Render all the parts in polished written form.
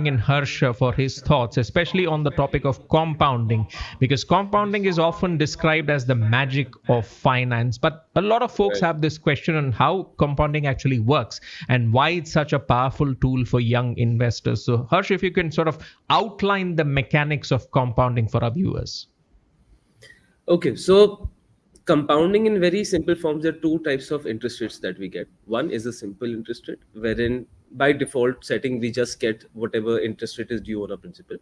bring in Harsh for his thoughts, especially on the topic of compounding, because compounding is often described as the magic of finance. But a lot of folks Right. have this question on how compounding actually works and why it's such a powerful tool for young investors. So, Harsh, if you can sort of outline the mechanics of compounding for our viewers. Okay, so compounding in very simple forms, there are two types of interest rates that we get. One is a simple interest rate, wherein by default setting we just get whatever interest rate is due on a principal.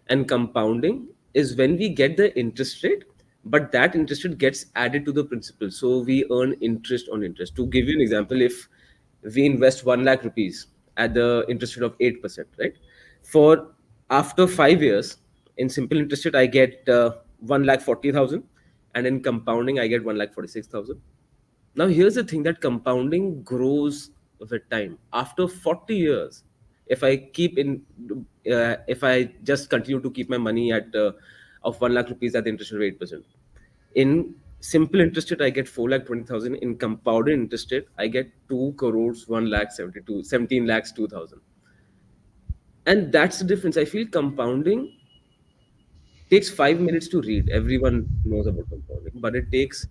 And compounding is when we get the interest rate, but that interest rate gets added to the principal. So we earn interest on interest. To give you an example, if we invest 1 lakh rupees at the interest rate of 8%, right? For after 5 years, in simple interest rate, I get 1 lakh 40,000, and in compounding, I get 1 lakh 46,000. Now, here's the thing that compounding grows with time. After 40 years, if I keep in, if I just continue to keep my money at of 1 lakh rupees at the interest rate of 8%, in simple interest rate, I get 4 lakh 20,000. In compounded interest rate, I get 2 crores 1 lakh 72 17 lakhs 2,000. And that's the difference. I feel compounding takes 5 minutes to read. Everyone knows about compounding, but it takes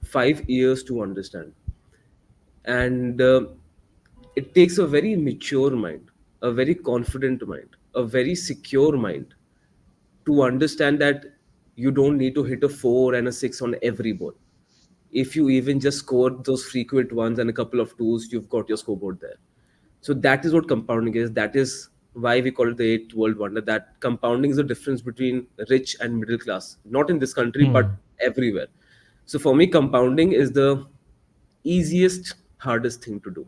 5 years to understand. And it takes a very mature mind, a very confident mind, a very secure mind to understand that you don't need to hit a 4 and a 6 on every ball. If you even just score those frequent ones and a couple of twos, you've got your scoreboard there. So that is what compounding is. That is why we call it the eighth world wonder. That compounding is the difference between rich and middle class, not in this country, but Hmm. everywhere. So for me, compounding is the easiest, hardest thing to do.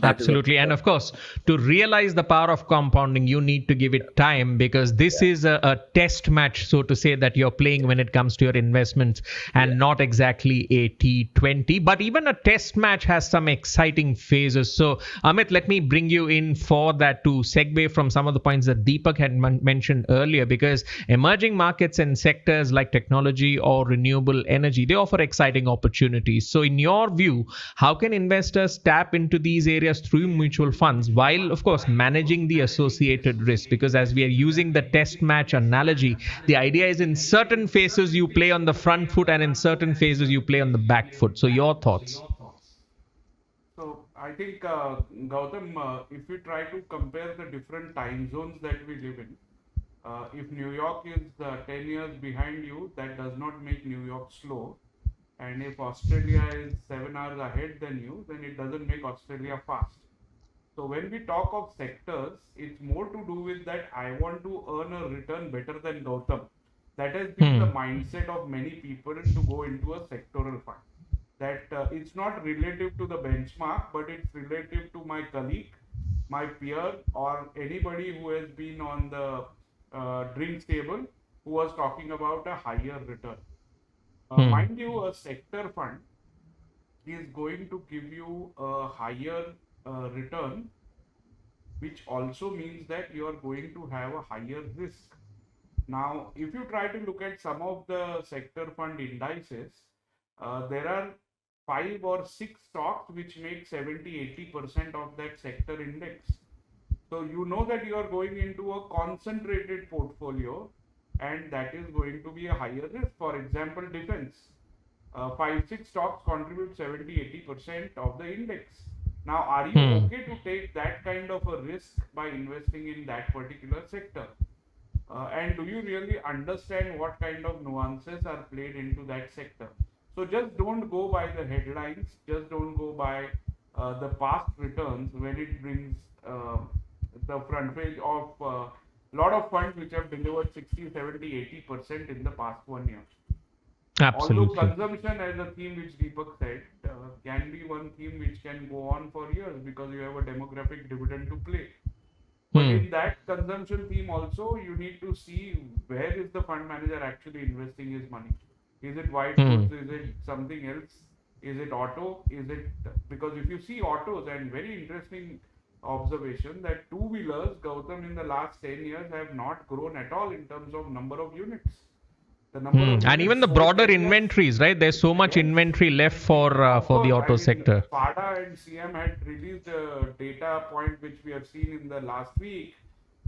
That is what. Absolutely. And of course, to realize the power of compounding, you need to give it time, because this Yeah, is a test match, so to say, that you're playing when it comes to your investments, yeah, and not exactly a T20. But even a test match has some exciting phases. So, Amit, let me bring you in for that to segue from some of the points that Deepak had mentioned earlier, because emerging markets and sectors like technology or renewable energy, they offer exciting opportunities. So, in your view, how can investors tap into these areas through mutual funds while, of course, managing the associated risk? Because as we are using the test match analogy, the idea is in certain phases you play on the front foot and in certain phases you play on the back foot. So, your thoughts? So I think Gautam, if we try to compare the different time zones that we live in, if New York is 10 years behind you, that does not make New York slow. And if Australia is 7 hours ahead than you, then it doesn't make Australia fast. So when we talk of sectors, it's more to do with that I want to earn a return better than Gautam. That has been the Hmm. mindset of many people to go into a sectoral fund. That it's not relative to the benchmark, but it's relative to my colleague, my peer, or anybody who has been on the drinks table who was talking about a higher return. Hmm. Mind you, a sector fund is going to give you a higher return, which also means that you are going to have a higher risk. Now, if you try to look at some of the sector fund indices, there are 5 or 6 stocks which make 70-80% of that sector index. So you know that you are going into a concentrated portfolio, and that is going to be a higher risk. For example, defense. 5-6 stocks contribute 70-80% of the index. Now, are you Hmm. okay to take that kind of a risk by investing in that particular sector? And do you really understand what kind of nuances are played into that sector? So just don't go by the headlines, just don't go by the past returns when it brings the front page of a lot of funds which have delivered 60, 70, 80% in the past 1 year. Although Absolutely. consumption as a theme which Deepak said can be one theme which can go on for years because you have a demographic dividend to play. But Hmm. in that consumption theme also, you need to see where is the fund manager actually investing his money. Is it white Hmm. goods? Is it something else? Is it auto? Is it because if you see autos, and very interesting observation that two-wheelers, Gautam, in the last 10 years have not grown at all in terms of number of units. The number of And units even the sold broader area. inventories, right? There's so much Yes. inventory left for Of the course, auto sector. FADA and CM had released a data point which we have seen in the last week,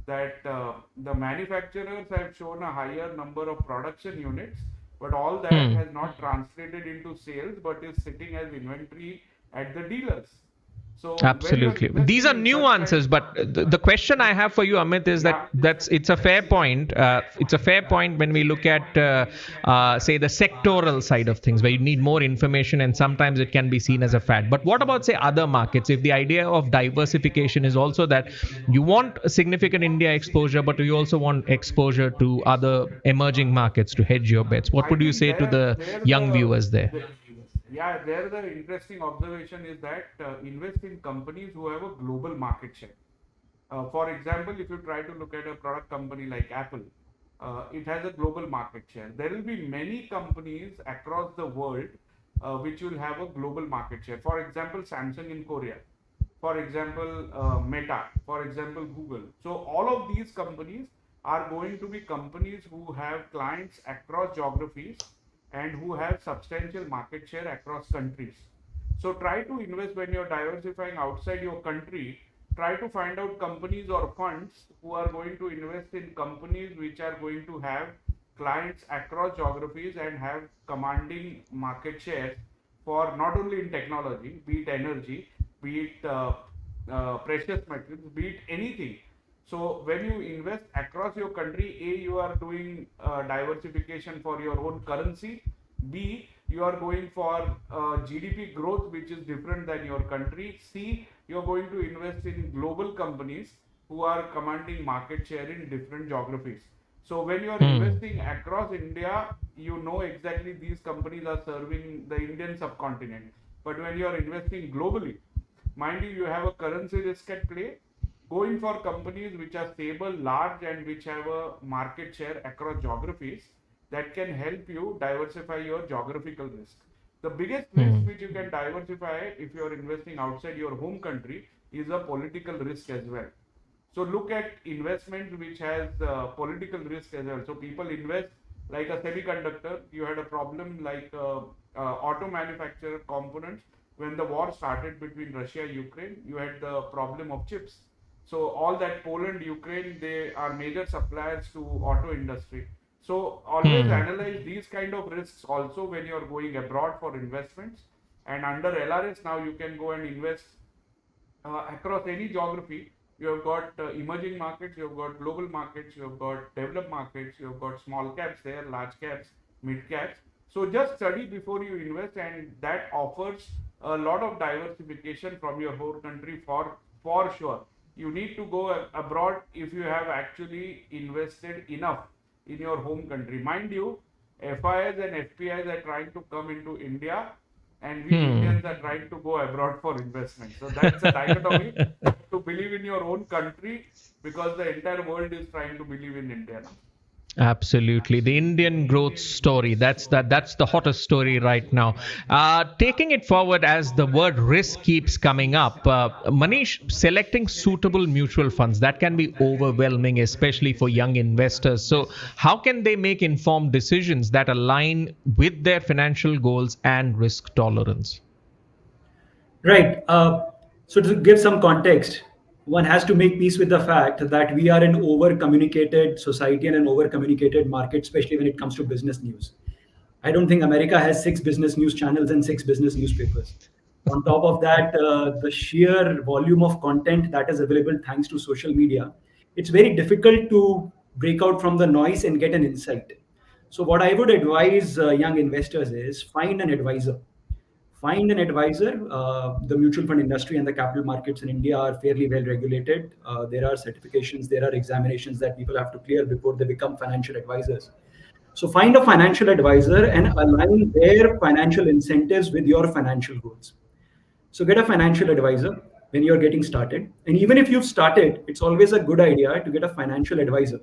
that the manufacturers have shown a higher number of production units, but all that has not translated into sales, but is sitting as inventory at the dealers. So when you are Absolutely. These investing are in such kind, nuances, but the question I have for you, Amit, is yeah, that's it's a fair point. It's a fair point when we look at, say, the sectoral side of things, where you need more information, and sometimes it can be seen as a fad. But what about, say, other markets? If the idea of diversification is also that you want a significant India exposure, but you also want exposure to other emerging markets to hedge your bets, what I would you think say to the there young viewers there? yeah, there the interesting observation is that invest in companies who have a global market share. For example, if you try to look at a product company like Apple, it has a global market share. There will be many companies across the world which will have a global market share. For example, Samsung in Korea. For example, Meta. For example, Google. So all of these companies are going to be companies who have clients across geographies and who have substantial market share across countries. So try to invest when you're diversifying outside your country. Try to find out companies or funds who are going to invest in companies which are going to have clients across geographies and have commanding market shares for not only in technology, be it energy, be it precious metals, be it anything. So when you invest across your country, A, you are doing diversification for your own currency. B, you are going for GDP growth, which is different than your country. C, you are going to invest in global companies who are commanding market share in different geographies. So when you are investing across India, you know exactly these companies are serving the Indian subcontinent. But when you are investing globally, mind you, you have a currency risk at play. Going for companies which are stable, large, and which have a market share across geographies, that can help you diversify your geographical risk. The biggest risk which you can diversify if you are investing outside your home country is a political risk as well. So look at investments which has political risk as well. So people invest like a semiconductor. You had a problem like auto manufacturer components. When the war started between Russia and Ukraine, you had the problem of chips. So all that Poland, Ukraine, they are major suppliers to auto industry. So always analyze these kind of risks also when you are going abroad for investments. And under LRS now you can go and invest across any geography. You have got emerging markets, you have got global markets, you have got developed markets, you have got small caps there, large caps, mid caps. So just study before you invest, and that offers a lot of diversification from your whole country for sure. You need to go abroad if you have actually invested enough in your home country. Mind you, FIs and FPIs are trying to come into India, and we Indians are trying to go abroad for investment. So that's a dichotomy. To believe in your own country, because the entire world is trying to believe in India now. Absolutely, the Indian growth story. That's the hottest story right now. Taking it forward, as the word risk keeps coming up, Manish, selecting suitable mutual funds, that can be overwhelming, especially for young investors. So, how can they make informed decisions that align with their financial goals and risk tolerance? Right. So to give some context, one has to make peace with the fact that we are an over-communicated society and an over-communicated market, especially when it comes to business news. I don't think America has 6 business news channels and 6 business newspapers. On top of that, the sheer volume of content that is available thanks to social media, it's very difficult to break out from the noise and get an insight. So what I would advise young investors is find an advisor. Find an advisor. The mutual fund industry and the capital markets in India are fairly well regulated. There are certifications, there are examinations that people have to clear before they become financial advisors. So find a financial advisor and align their financial incentives with your financial goals. So get a financial advisor when you're getting started. And even if you've started, it's always a good idea to get a financial advisor.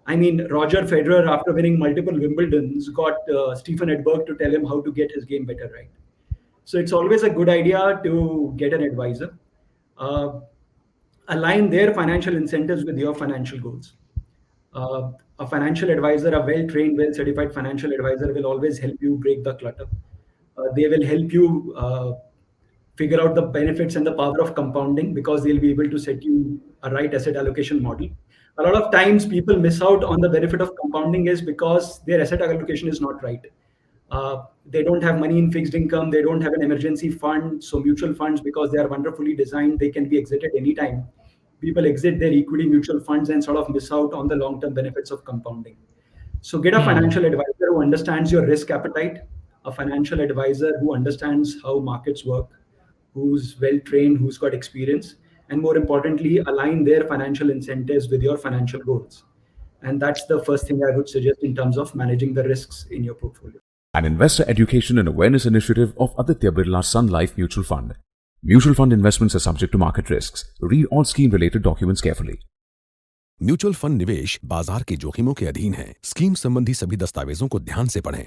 I mean, Roger Federer, after winning multiple Wimbledons, got Stephen Edberg to tell him how to get his game better right. So it's always a good idea to get an advisor, uh, align their financial incentives with your financial goals. a financial advisor, a well-trained, well-certified financial advisor will always help you break the clutter. They will help you figure out the benefits and the power of compounding, because they'll be able to set you a right asset allocation model. A lot of times people miss out on the benefit of compounding is because their asset allocation is not right. They don't have money in fixed income. They don't have an emergency fund. So mutual funds, because they are wonderfully designed, they can be exited anytime. People exit their equity mutual funds and sort of miss out on the long-term benefits of compounding. So get a financial advisor who understands your risk appetite, a financial advisor who understands how markets work, who's well-trained, who's got experience, and more importantly, align their financial incentives with your financial goals. And that's the first thing I would suggest in terms of managing the risks in your portfolio. An investor education and awareness initiative of Aditya Birla Sun Life Mutual Fund. Mutual fund investments are subject to market risks. Read all scheme-related documents carefully. Mutual fund निवेश बाजार के जोखिमों के अधीन है। Scheme संबंधी सभी दस्तावेजों को ध्यान से पढ़ें।